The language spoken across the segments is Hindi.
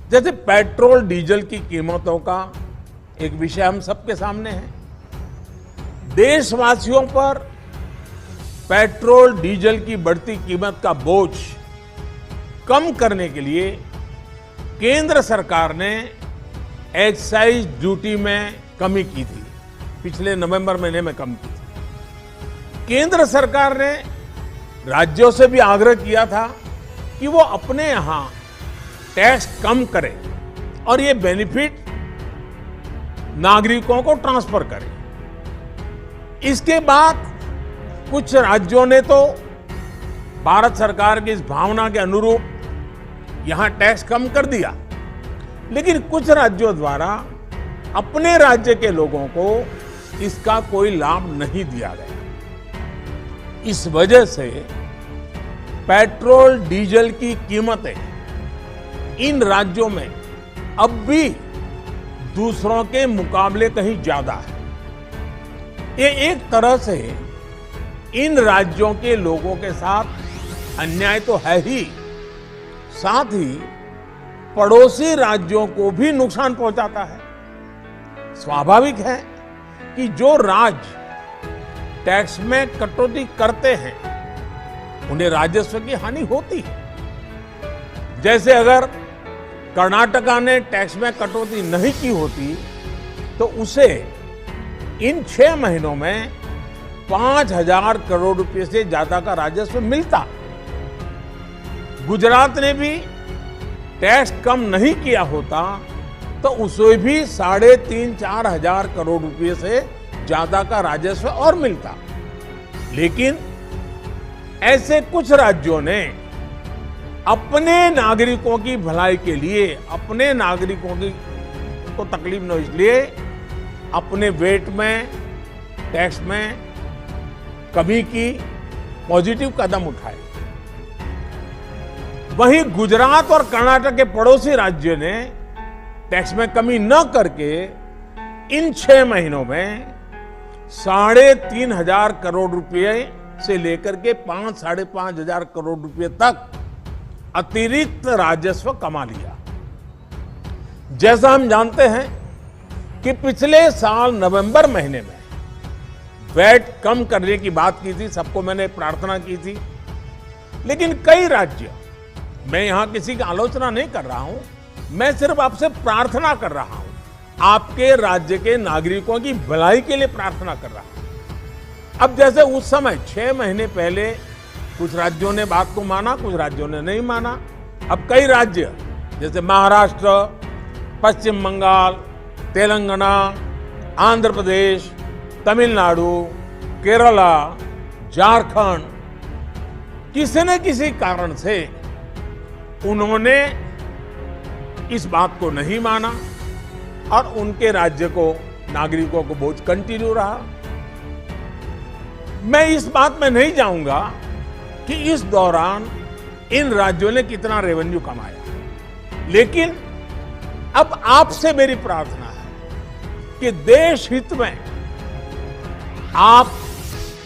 जैसे पेट्रोल डीजल की कीमतों का एक विषय हम सबके सामने है। देशवासियों पर पेट्रोल डीजल की बढ़ती कीमत का बोझ कम करने के लिए केंद्र सरकार ने एक्साइज ड्यूटी में कमी की थी। पिछले नवंबर महीने में कम की थी। केंद्र सरकार ने राज्यों से भी आग्रह किया था कि वो अपने यहां टैक्स कम करें और ये बेनिफिट नागरिकों को ट्रांसफर करें। इसके बाद कुछ राज्यों ने तो भारत सरकार की इस भावना के अनुरूप यहां टैक्स कम कर दिया, लेकिन कुछ राज्यों द्वारा अपने राज्य के लोगों को इसका कोई लाभ नहीं दिया गया। इस वजह से पेट्रोल डीजल की कीमतें इन राज्यों में अब भी दूसरों के मुकाबले कहीं ज्यादा है। ये एक तरह से इन राज्यों के लोगों के साथ अन्याय तो है ही, साथ ही पड़ोसी राज्यों को भी नुकसान पहुंचाता है। स्वाभाविक है कि जो राज्य टैक्स में कटौती करते हैं उन्हें राजस्व की हानि होती है। जैसे अगर कर्नाटका ने टैक्स में कटौती नहीं की होती तो उसे इन 6 महीनों में 5,000 करोड़ रुपए से ज्यादा का राजस्व मिलता। गुजरात ने भी टैक्स कम नहीं किया होता तो उसे भी 3,500-4 हजार करोड़ रुपए से ज्यादा का राजस्व और मिलता। लेकिन ऐसे कुछ राज्यों ने अपने नागरिकों की भलाई के लिए, अपने नागरिकों को तकलीफ न हो इसलिए अपने वेट में, टैक्स में कमी की पॉजिटिव कदम उठाए। वहीं गुजरात और कर्नाटक के पड़ोसी राज्यों ने टैक्स में कमी न करके इन 6 महीनों में 3,500 करोड़ रुपए से लेकर के 5-5.5 हजार करोड़ रुपए तक अतिरिक्त राजस्व कमा लिया। जैसा हम जानते हैं कि पिछले साल नवंबर महीने में वैट कम करने की बात की थी, सबको मैंने प्रार्थना की थी, लेकिन कई राज्य, मैं यहां किसी की आलोचना नहीं कर रहा हूं, मैं सिर्फ आपसे प्रार्थना कर रहा हूं, आपके राज्य के नागरिकों की भलाई के लिए प्रार्थना कर रहा हूं। अब जैसे उस समय 6 महीने पहले कुछ राज्यों ने बात को माना, कुछ राज्यों ने नहीं माना। अब कई राज्य जैसे महाराष्ट्र, पश्चिम बंगाल, तेलंगाना, आंध्र प्रदेश, तमिलनाडु, केरला, झारखंड, किसी न किसी कारण से उन्होंने इस बात को नहीं माना और उनके राज्य को, नागरिकों को बोझ कंटिन्यू रहा। मैं इस बात में नहीं जाऊंगा कि इस दौरान इन राज्यों ने कितना रेवेन्यू कमाया, लेकिन अब आपसे मेरी प्रार्थना है कि देश हित में आप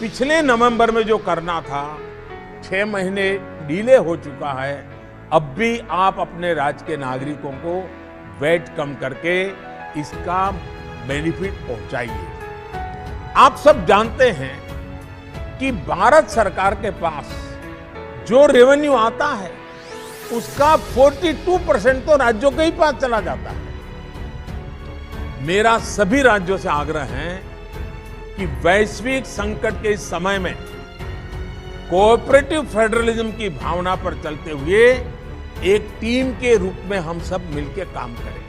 पिछले नवंबर में जो करना था, 6 महीने डिले हो चुका है, अब भी आप अपने राज्य के नागरिकों को वैट कम करके इसका बेनिफिट पहुंचाइए। आप सब जानते हैं कि भारत सरकार के पास जो रेवेन्यू आता है उसका 42% तो राज्यों के ही पास चला जाता है। मेरा सभी राज्यों से आग्रह है कि वैश्विक संकट के इस समय में कोऑपरेटिव फेडरलिज्म की भावना पर चलते हुए एक टीम के रूप में हम सब मिलकर काम करें।